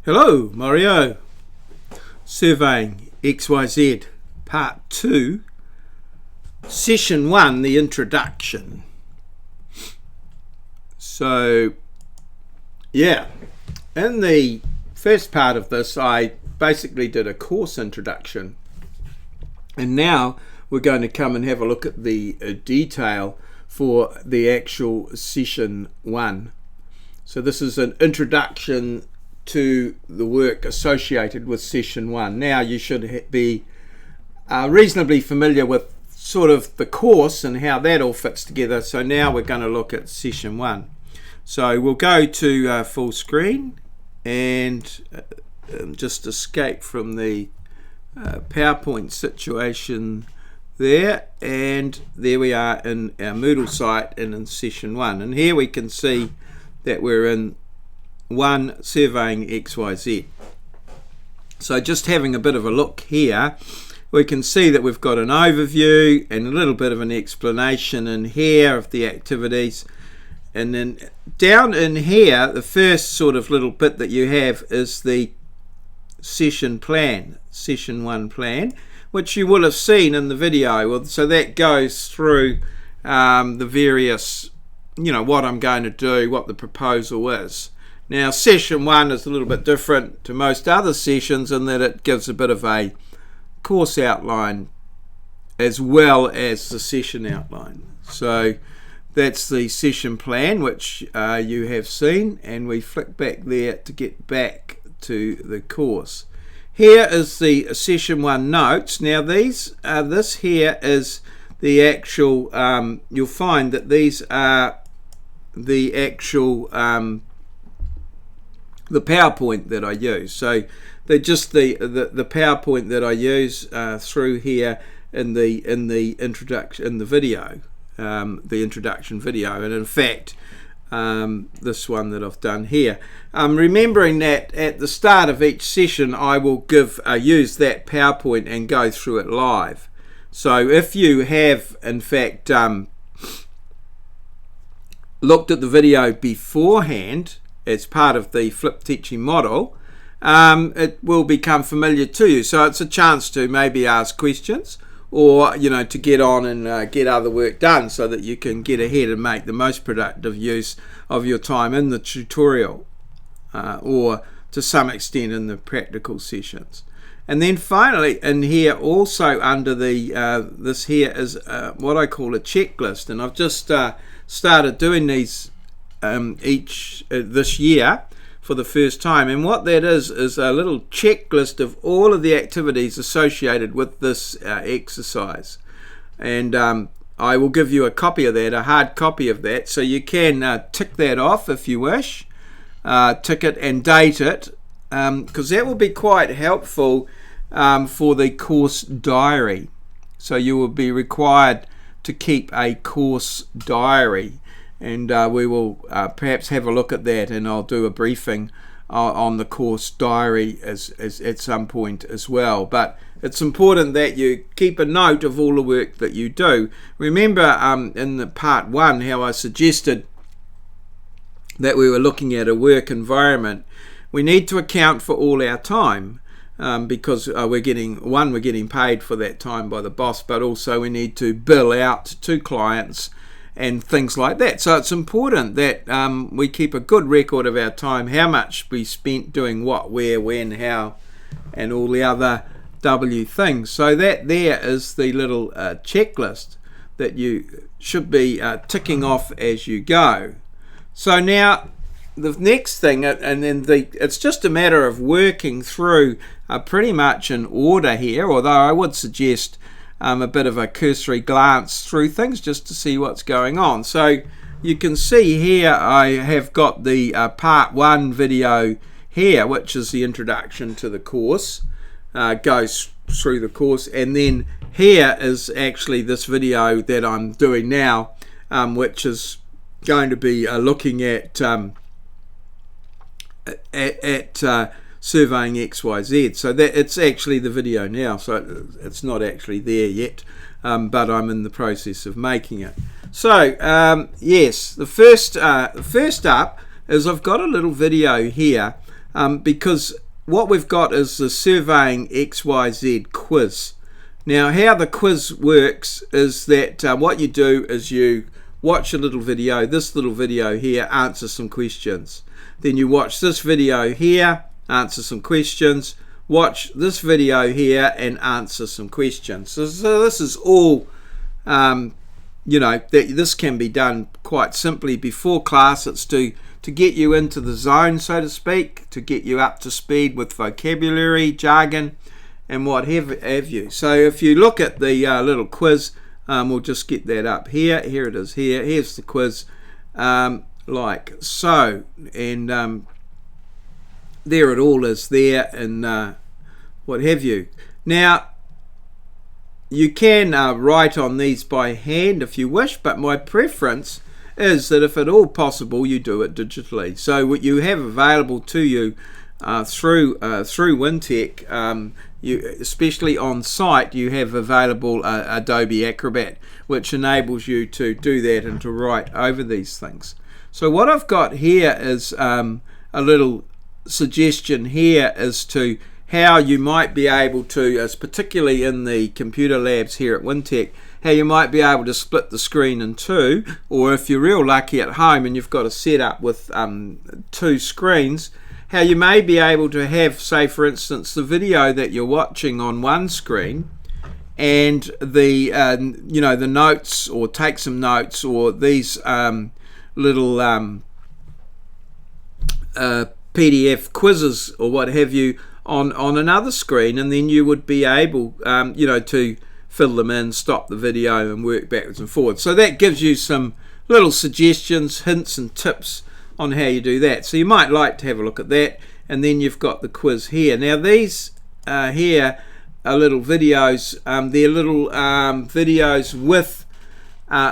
Hello, Mario. Surveying XYZ Part 2, Session 1, the Introduction. So, yeah, in the first part of this, I basically did a course introduction. And now we're going to come and have a look at the detail for the actual Session 1. So this is an introduction to the work associated with Session 1. Now you should be reasonably familiar with sort of the course and how that all fits together. So now we're going to look at Session 1. So we'll go to full screen and just escape from the PowerPoint situation there, and there we are in our Moodle site and in Session 1. And here we can see that we're in 1 surveying XYZ. So just having a bit of a look here, we can see that we've got an overview and a little bit of an explanation in here of the activities, and then down in here the first sort of little bit that you have is the session plan, Session 1 plan, which you will have seen in the video. So that goes through the various, what I'm going to do, what the proposal is. Now, Session 1 is a little bit different to most other sessions in that it gives a bit of a course outline as well as the session outline. So that's the session plan, which you have seen, and we flick back there to get back to the course. Here is the Session 1 notes. Now this here is the actual, you'll find that these are the actual the PowerPoint that I use. So they're just the PowerPoint that I use through here in the introduction, in the video, the introduction video, and in fact this one that I've done here. Remembering that at the start of each session I will use that PowerPoint and go through it live. So if you have in fact looked at the video beforehand as part of the flipped teaching model, it will become familiar to you. So it's a chance to maybe ask questions, or to get on and get other work done so that you can get ahead and make the most productive use of your time in the tutorial, or to some extent in the practical sessions. And then finally in here also under the this here is what I call a checklist, and I've just started doing these this year for the first time, and what that is a little checklist of all of the activities associated with this exercise, and I will give you a copy of that, a hard copy of that, so you can tick that off if you wish, tick it and date it, because that will be quite helpful for the course diary. So you will be required to keep a course diary, and we will perhaps have a look at that, and I'll do a briefing on the course diary as at some point as well. But it's important that you keep a note of all the work that you do. Remember in the part 1 how I suggested that we were looking at a work environment. We need to account for all our time, because we're getting paid for that time by the boss, but also we need to bill out to clients and things like that. So it's important that we keep a good record of our time, how much we spent doing what, where, when, how, and all the other W things. So that there is the little checklist that you should be ticking off as you go. So now the next thing, and then it's just a matter of working through pretty much in order here, although I would suggest a bit of a cursory glance through things just to see what's going on. So you can see here I have got the part 1 video here, which is the introduction to the course, goes through the course, and then here is actually this video that I'm doing now, which is going to be looking at surveying XYZ. So that it's actually the video now, so it's not actually there yet, but I'm in the process of making it. So yes, the first up is I've got a little video here because what we've got is the Surveying XYZ Quiz. Now, how the quiz works is that what you do is you watch a little video, this little video here, answer some questions. Then you watch this video here, answer some questions. Watch this video here and answer some questions. So this is all, this can be done quite simply before class. It's to get you into the zone, so to speak, to get you up to speed with vocabulary, jargon, and what have you. So if you look at the little quiz, we'll just get that up here. Here it is here. Here's the quiz, like so. And there it all is there, and what have you. Now, you can write on these by hand if you wish, but my preference is that if at all possible you do it digitally. So what you have available to you through Wintech, especially on site, you have available Adobe Acrobat, which enables you to do that and to write over these things. So what I've got here is a little suggestion here as to how you might be able to, as particularly in the computer labs here at Wintech, how you might be able to split the screen in two, or if you're real lucky at home and you've got a setup with two screens, how you may be able to have, say for instance, the video that you're watching on one screen and the the notes, or take some notes, or these little PDF quizzes or what have you on another screen, and then you would be able to fill them in, stop the video and work backwards and forwards. So that gives you some little suggestions, hints and tips on how you do that. So you might like to have a look at that, and then you've got the quiz here. Now these here are little videos. They're little videos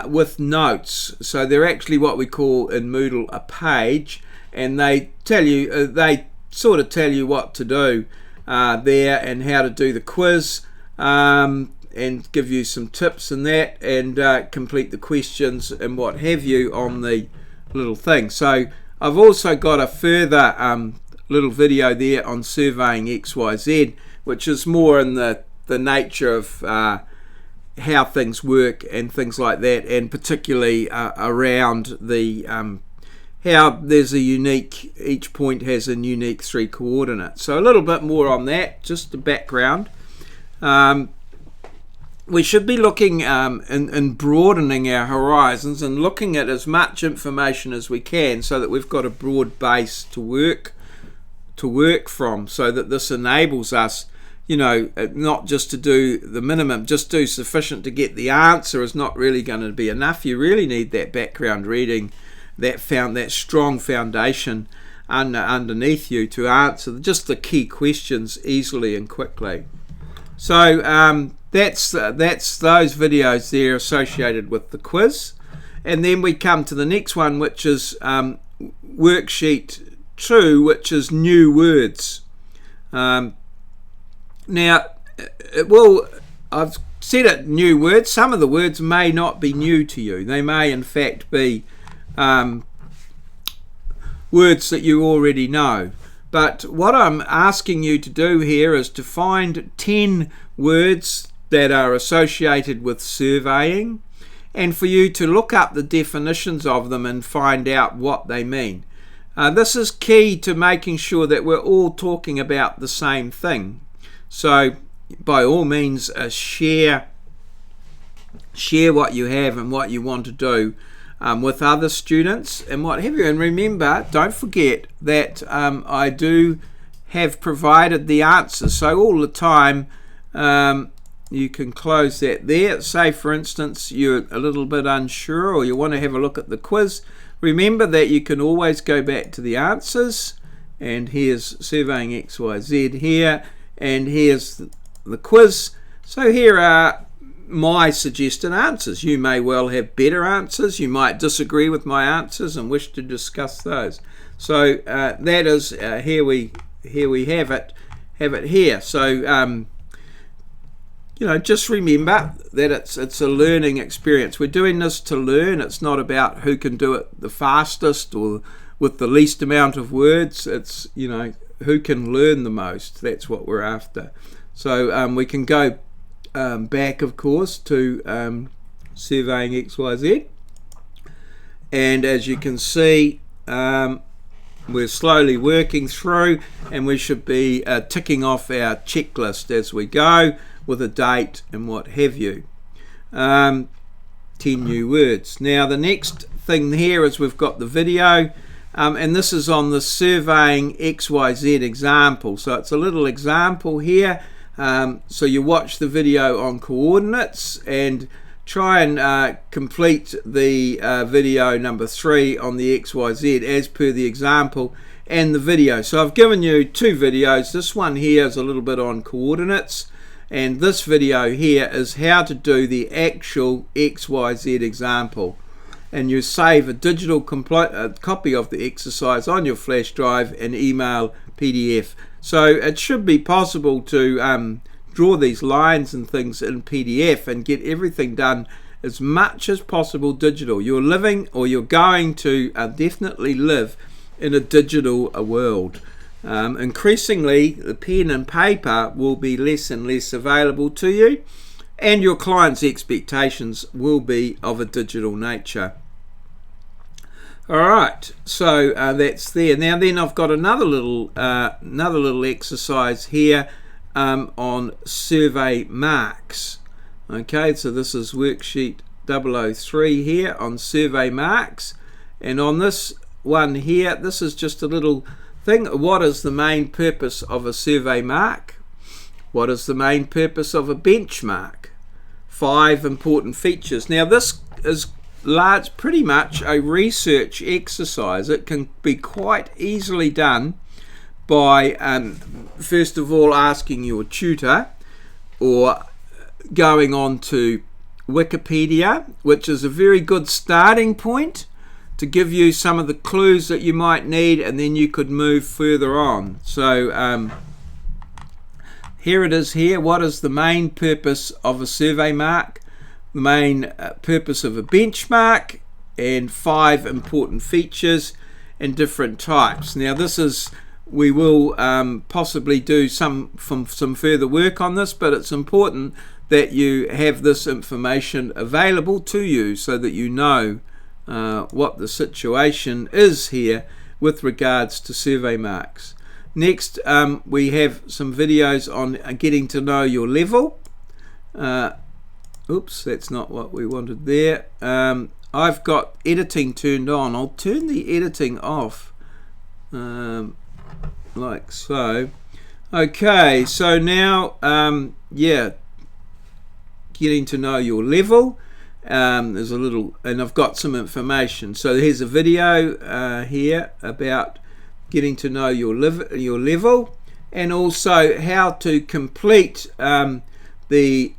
with notes. So they're actually what we call in Moodle a page, and they tell you they sort of tell you what to do there and how to do the quiz, and give you some tips and that, and complete the questions and what have you on the little thing. So I've also got a further little video there on Surveying XYZ, which is more in the nature of how things work and things like that, and particularly around the how there's a unique, each point has a unique 3 coordinates. So a little bit more on that, just the background. We should be looking and broadening our horizons and looking at as much information as we can, so that we've got a broad base to work from, so that this enables us, not just to do the minimum, just do sufficient to get the answer is not really going to be enough. You really need that background reading, that strong foundation underneath you to answer just the key questions easily and quickly. So that's those videos there associated with the quiz, and then we come to the next one, which is Worksheet True, which is new words. Now I've said it, new words. Some of the words may not be new to you. They may in fact be words that you already know. But what I'm asking you to do here is to find 10 words that are associated with surveying, and for you to look up the definitions of them and find out what they mean. This is key to making sure that we're all talking about the same thing. So by all means share what you have and what you want to do with other students and what have you. And remember, don't forget that I do have provided the answers. So all the time you can close that there. Say for instance you're a little bit unsure, or you want to have a look at the quiz. Remember that you can always go back to the answers, and here's Surveying XYZ here, and here's the quiz. So here are my suggested answers. You may well have better answers. You might disagree with my answers and wish to discuss those. So that is here we have it here. So just remember that it's a learning experience. We're doing this to learn. It's not about who can do it the fastest or with the least amount of words. It's, you know, who can learn the most. That's what we're after. So we can go back, of course, to surveying XYZ, and as you can see, we're slowly working through, and we should be ticking off our checklist as we go with a date and what have you. 10 new words. Now the next thing here is we've got the video, and this is on the surveying XYZ example. So it's a little example here. So you watch the video on coordinates and try and complete the video number 3 on the XYZ as per the example and the video. So I've given you 2 videos. This one here is a little bit on coordinates, and this video here is how to do the actual XYZ example. And you save a digital copy of the exercise on your flash drive and email PDF. So it should be possible to draw these lines and things in PDF and get everything done as much as possible digital. You're living, or you're going to definitely live in a digital world. Increasingly, the pen and paper will be less and less available to you, and your clients' expectations will be of a digital nature. Alright, so that's there. Now then, I've got another little exercise here on survey marks. Okay, so this is worksheet 003 here on survey marks, and on this one here, this is just a little thing. What is the main purpose of a survey mark? What is the main purpose of a benchmark? 5 important features. Now this is pretty much a research exercise. It can be quite easily done by first of all asking your tutor, or going on to Wikipedia, which is a very good starting point to give you some of the clues that you might need, and then you could move further on. So here it is here. What is the main purpose of a survey mark? The main purpose of a benchmark, and 5 important features and different types. Now this is, we will possibly do some further work on this, but it's important that you have this information available to you so that you know what the situation is here with regards to survey marks. Next, we have some videos on getting to know your level. Oops, that's not what we wanted there. I've got editing turned on. I'll turn the editing off, like so. Okay, so now, yeah, getting to know your level. There's a little, and I've got some information. So here's a video here about getting to know your level, and also how to complete the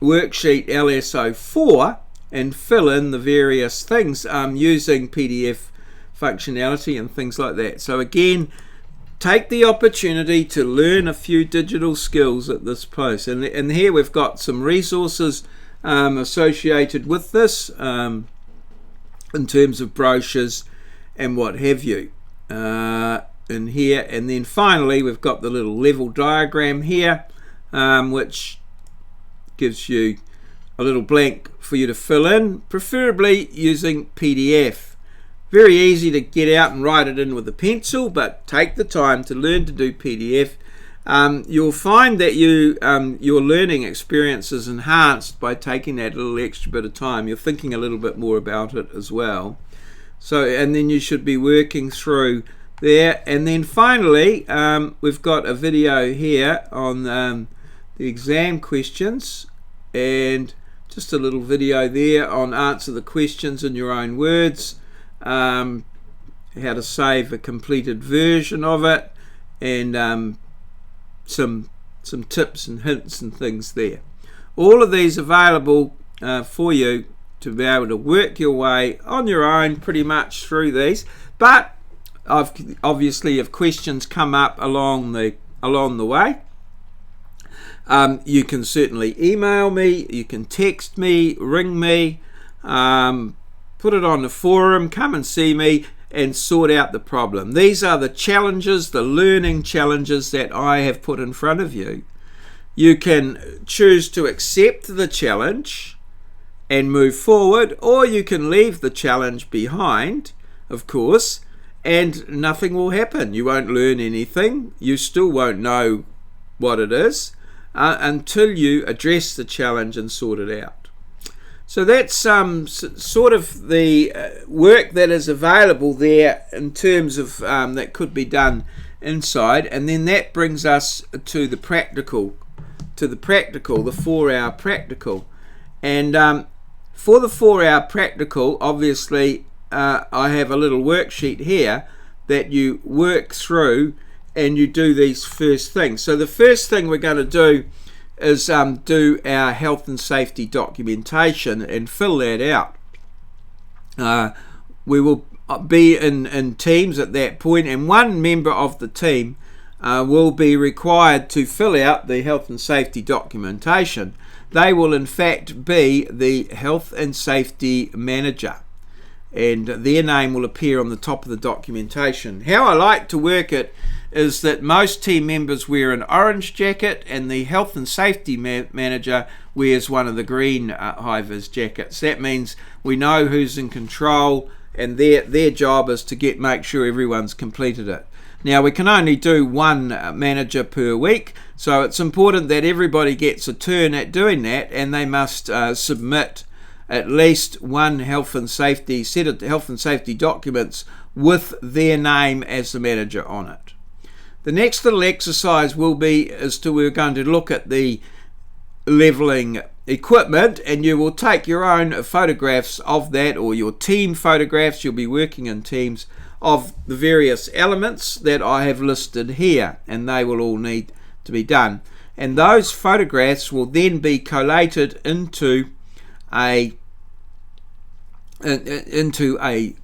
worksheet LSO4 and fill in the various things using PDF functionality and things like that. So again, take the opportunity to learn a few digital skills at this post, and here we've got some resources associated with this in terms of brochures and what have you in here. And then finally we've got the little level diagram here, which gives you a little blank for you to fill in, preferably using PDF. Very easy to get out and write it in with a pencil, but take the time to learn to do PDF. You'll find that your learning experience is enhanced by taking that little extra bit of time. You're thinking a little bit more about it as well. So, and then you should be working through there. And then finally, we've got a video here on the exam questions, and just a little video there on answer the questions in your own words, how to save a completed version of it, and some tips and hints and things there. All of these available for you to be able to work your way on your own pretty much through these. But obviously, if questions come up along the way, you can certainly email me, you can text me, ring me, put it on the forum, come and see me, and sort out the problem. These are the challenges, the learning challenges that I have put in front of you. You can choose to accept the challenge and move forward, or you can leave the challenge behind, of course, and nothing will happen. You won't learn anything. You still won't know what it is until you address the challenge and sort it out. So that's sort of the work that is available there in terms of that could be done inside, and then that brings us to the practical, the 4-hour practical. And for the 4-hour practical, obviously I have a little worksheet here that you work through and you do these first things. So the first thing we're going to do is do our health and safety documentation and fill that out. We will be in teams at that point, and one member of the team will be required to fill out the health and safety documentation. They will in fact be the health and safety manager, and their name will appear on the top of the documentation. How I like to work it is that most team members wear an orange jacket and the health and safety manager wears one of the green high-vis jackets. That means we know who's in control, and their job is to make sure everyone's completed it. Now, we can only do one manager per week, so it's important that everybody gets a turn at doing that, and they must submit at least one set of health and safety documents with their name as the manager on it. The next little exercise we're going to look at the leveling equipment, and you will take your own photographs of that, or your team photographs. You'll be working in teams of the various elements that I have listed here, and they will all need to be done. And those photographs will then be collated into a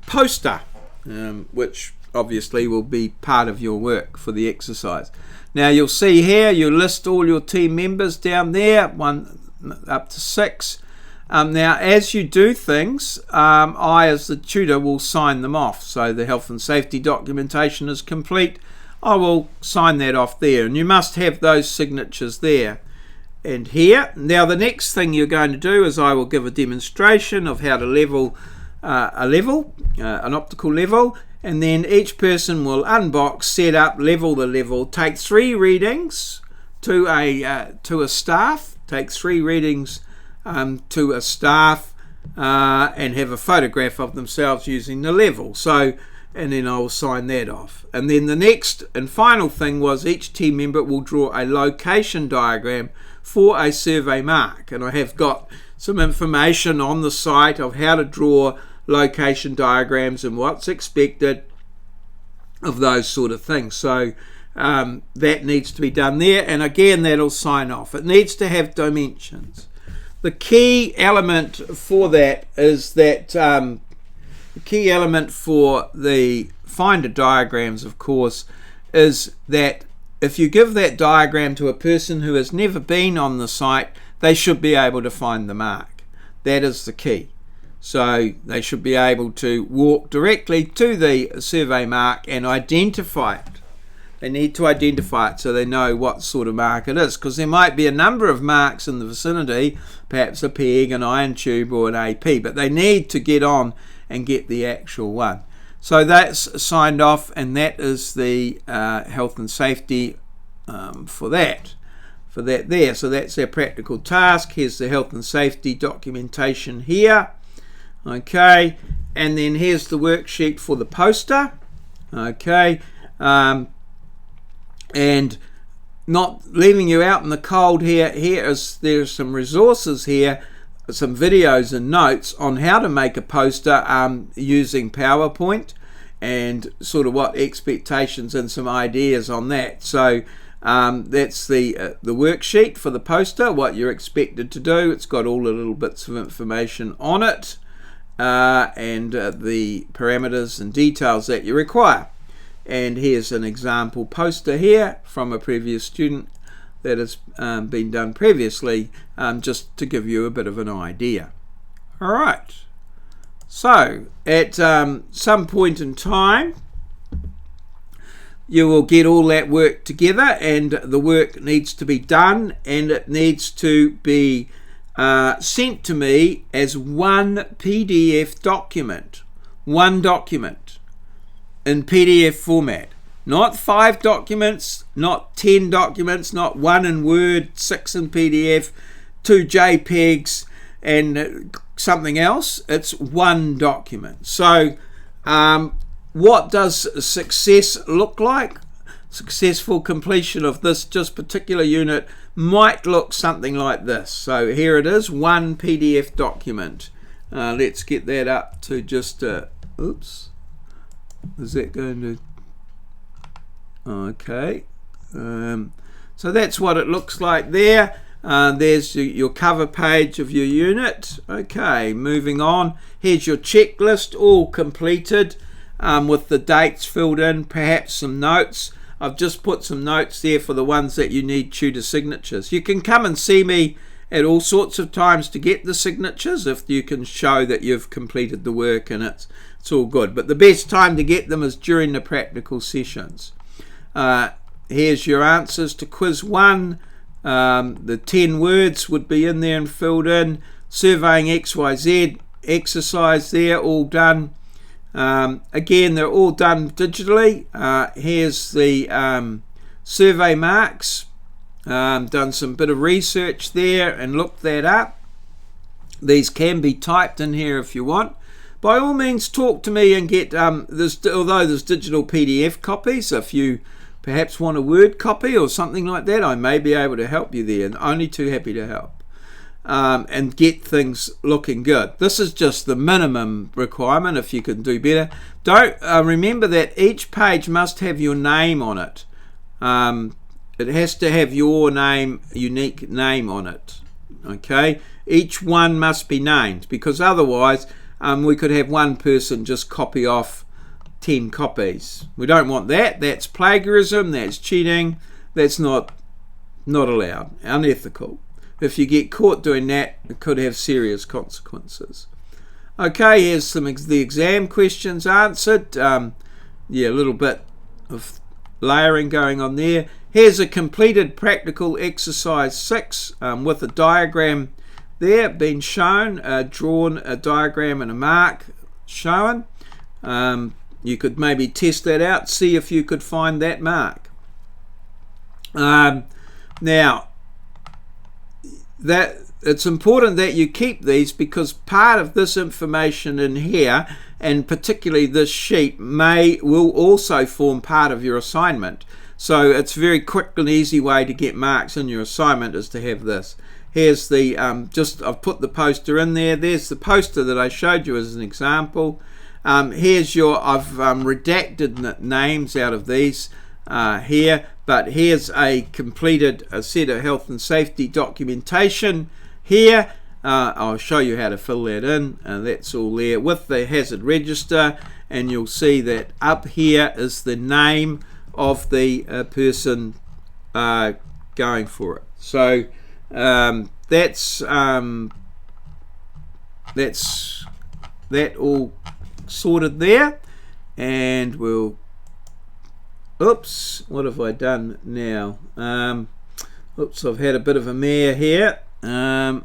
poster, which obviously will be part of your work for the exercise. Now you'll see here, you list all your team members down there, 1 up to 6. Now as you do things, I as the tutor will sign them off. So the health and safety documentation is complete, I will sign that off there, and you must have those signatures there and here. Now the next thing you're going to do is I will give a demonstration of how to level an optical level, and then each person will unbox, set up, level the level, take 3 readings to a staff, take 3 readings to a staff, and have a photograph of themselves using the level. So, and then I will sign that off. And then the next and final thing was each team member will draw a location diagram for a survey mark, and I have got some information on the site of how to draw location diagrams and what's expected of those sort of things. So that needs to be done there, and again that'll sign off. It needs to have dimensions. The key element for that is that the key element for the finder diagrams, of course, is that if you give that diagram to a person who has never been on the site, they should be able to find the mark. That is the key. So they should be able to walk directly to the survey mark and identify it. They need to identify it so they know what sort of mark it is, because there might be a number of marks in the vicinity, perhaps a peg, an iron tube or an AP, but they need to get on and get the actual one. So that's signed off, and that is the health and safety for that there. So that's our practical task. Here's the health and safety documentation here. Okay, and then here's the worksheet for the poster. Okay, and not leaving you out in the cold here. There's some resources here, some videos and notes on how to make a poster using PowerPoint, and sort of what expectations and some ideas on that. So that's the worksheet for the poster, what you're expected to do. It's got all the little bits of information on it, and the parameters and details that you require. And here's an example poster here from a previous student that has been done previously, just to give you a bit of an idea. All right, So at some point in time, you will get all that work together, and the work needs to be done, and it needs to be sent to me as one PDF document. One document in PDF format. Not 5 documents, not 10 documents, not 1 in Word, 6 in PDF, 2 JPEGs, and something else. It's one document. So what does success look like? Successful completion of this just particular unit might look something like this. So here it is, one PDF document. Let's get that up to just oops, is that going to, okay, so that's what it looks like there. There's your cover page of your unit. Okay, moving on. Here's your checklist, all completed, with the dates filled in, perhaps some notes. I've just put some notes there for the ones that you need tutor signatures. You can come and see me at all sorts of times to get the signatures if you can show that you've completed the work and it's all good. But the best time to get them is during the practical sessions. Here's your answers to quiz 1. The 10 words would be in there and filled in. Surveying XYZ exercise there, all done. Again, they're all done digitally. Here's the survey marks. Done some bit of research there and looked that up. These can be typed in here if you want. By all means, talk to me and get although there's digital PDF copies, if you perhaps want a Word copy or something like that, I may be able to help you there, and only too happy to help. And get things looking good. This is just the minimum requirement. If you can do better, don't remember that each page must have your name on it. It has to have your name, unique name on it. Okay, each one must be named, because otherwise we could have one person just copy off 10 copies. We don't want that. That's plagiarism, that's cheating, that's not allowed, unethical. If you get caught doing that, it could have serious consequences. Okay, here's some the exam questions answered. Yeah, a little bit of layering going on there. Here's a completed practical exercise 6 with a diagram there being shown, drawn a diagram and a mark shown. You could maybe test that out, see if you could find that mark. Now, that it's important that you keep these, because part of this information in here, and particularly this sheet, will also form part of your assignment. So it's a very quick and easy way to get marks in your assignment is to have this. Here's the I've put the poster in there. There's the poster that I showed you as an example. Here's your I've redacted names out of these here, but here's a completed set of health and safety documentation here. I'll show you how to fill that in. That's all there with the hazard register, and you'll see that up here is the name of the person going for it. So that's that all sorted there, and we'll oops, what have I done now? Oops, I've had a bit of a mare here. I'll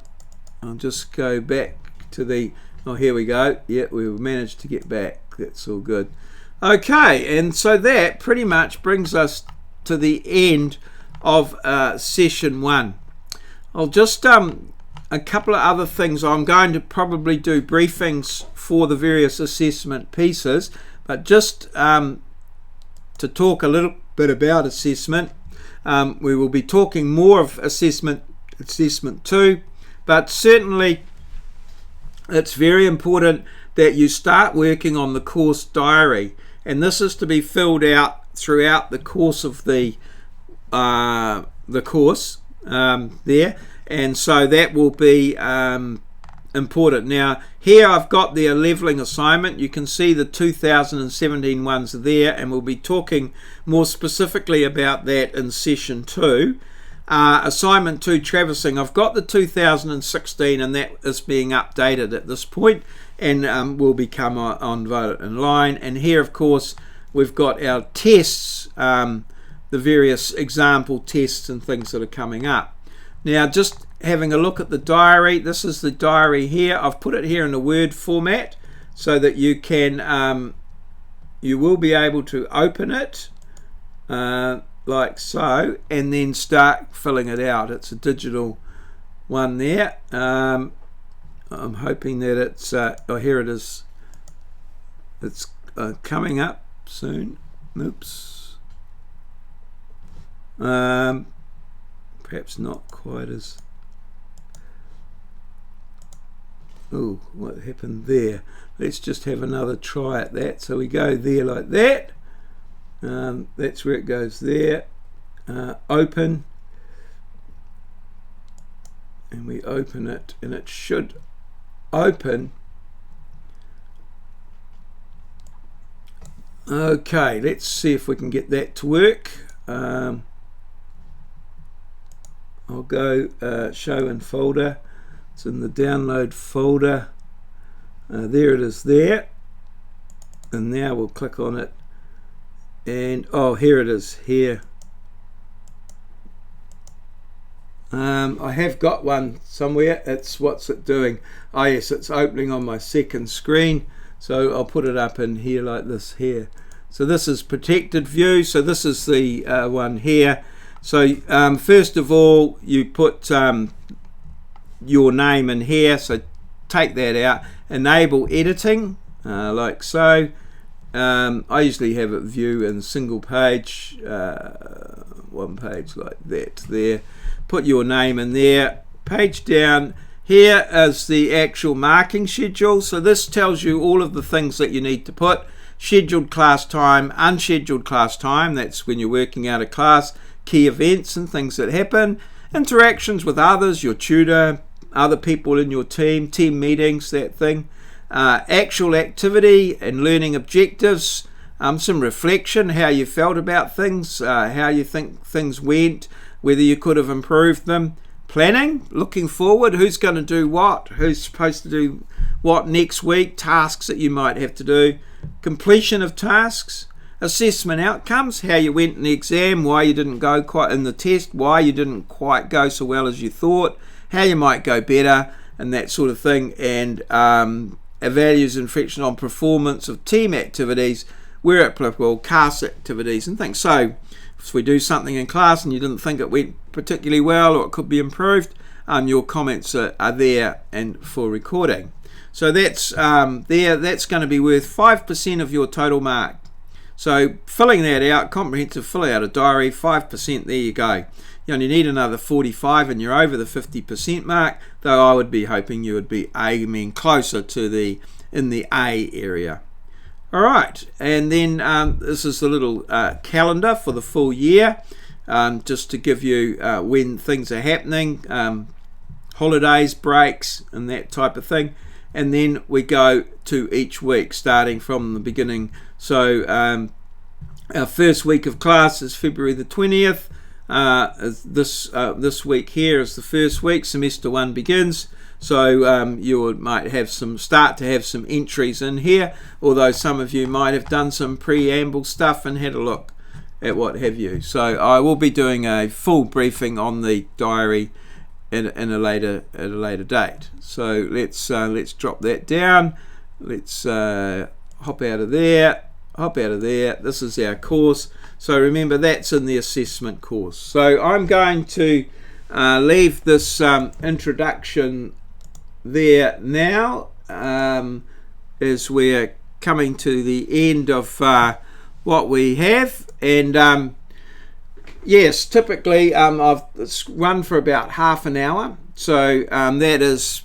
just go back to the here we go. Yeah, we managed to get back. That's all good. Okay, and so that pretty much brings us to the end of session 1. I'll just a couple of other things. I'm going to probably do briefings for the various assessment pieces, but just to talk a little bit about assessment, we will be talking more of assessment 2, but certainly it's very important that you start working on the course diary, and this is to be filled out throughout the course of the course there, and so that will be important. Now here I've got the levelling assignment. You can see the 2017 ones are there, and we'll be talking more specifically about that in session 2. Assignment 2, traversing, I've got the 2016, and that is being updated at this point, and will become on vote in line. And here, of course, we've got our tests, the various example tests and things that are coming up. Now, just having a look at the diary, this is the diary here. I've put it here in a Word format so that you can, you will be able to open it like so, and then start filling it out. It's a digital one there. I'm hoping that it's, oh, here it is. It's coming up soon. Oops. Perhaps not quite as. Oh, what happened there? Let's just have another try at that. So we go there like that. That's where it goes there. Open. And we open it, and it should open. Okay, let's see if we can get that to work. I'll go show in folder. It's in the download folder. There it is there. And now we'll click on it. And oh, here it is here. I have got one somewhere. It's, what's it doing? Oh yes, it's opening on my second screen. So I'll put it up in here like this here. So this is protected view. So this is the one here. So first of all, you put your name in here. So take that out. Enable editing, like so. I usually have it view in single page, one page like that there. Put your name in there. Page down. Here is the actual marking schedule. So this tells you all of the things that you need to put. Scheduled class time, unscheduled class time, that's when you're working out a class, key events and things that happen, interactions with others, your tutor, other people in your team meetings, that thing, actual activity and learning objectives, some reflection, how you felt about things, how you think things went, whether you could have improved them. Planning, looking forward, who's going to do what, who's supposed to do what next week, tasks that you might have to do, completion of tasks, assessment outcomes, how you went in the exam, why you didn't go quite in the test, why you didn't quite go so well as you thought, how you might go better, and that sort of thing, and values and reflection on performance of team activities, where applicable, class activities and things. So if we do something in class and you didn't think it went particularly well or it could be improved, your comments are there and for recording. So that's that's going to be worth 5% of your total mark. So filling that out, comprehensive fill out a diary, 5%, there you go. You only need another 45 and you're over the 50% mark, though I would be hoping you would be aiming closer to in the A area. All right, and then this is the little calendar for the full year, just to give you when things are happening, holidays, breaks, and that type of thing. And then we go to each week, starting from the beginning. So our first week of class is February the 20th. This week here is the first week. Semester 1 begins. So you might have start to have some entries in here, although some of you might have done some preamble stuff and had a look at what have you. So I will be doing a full briefing on the diary at a later date. So let's drop that down. Let's hop out of there. This is our course. So remember, that's in the assessment course. So I'm going to leave this introduction there now, as we're coming to the end of what we have. And yes, typically I've run for about half an hour. So that is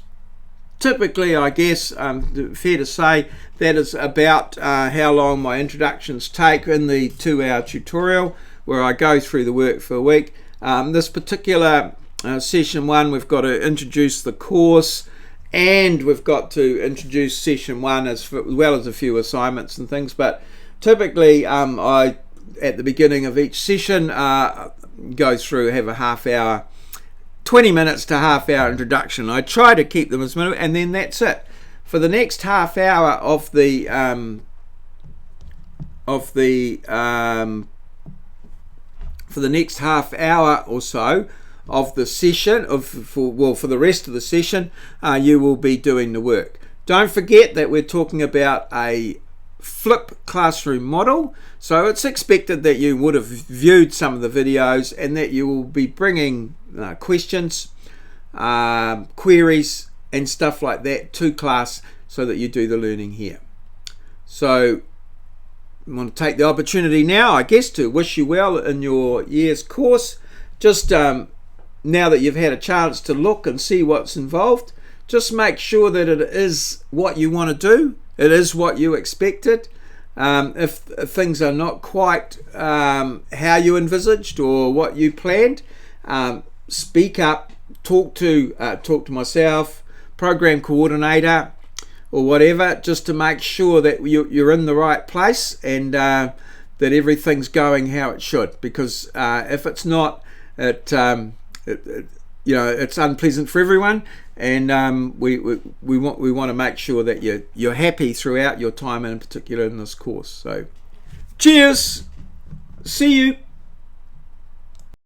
typically, I guess, fair to say, that is about how long my introductions take in the 2-hour tutorial, where I go through the work for a week. This particular session 1, we've got to introduce the course, and we've got to introduce session 1 as well as a few assignments and things. But typically I, at the beginning of each session, go through, have a half hour, 20 minutes to half hour introduction. I try to keep them as minimal, and then that's it. for the next half hour of the for the next half hour or so of the session, for the rest of the session, you will be doing the work. Don't forget that we're talking about a flip classroom model, so it's expected that you would have viewed some of the videos and that you will be bringing questions, queries and stuff like that to class so that you do the learning here. So I want to take the opportunity now, I guess, to wish you well in your year's course. Just now that you've had a chance to look and see what's involved, just make sure that it is what you want to do, it is what you expected. If things are not quite how you envisaged or what you planned, speak up, talk to myself, program coordinator, or whatever, just to make sure that you're in the right place and that everything's going how it should. Because if it's not, it's unpleasant for everyone, and we want to make sure that you're happy throughout your time, and in particular in this course. So, cheers, see you.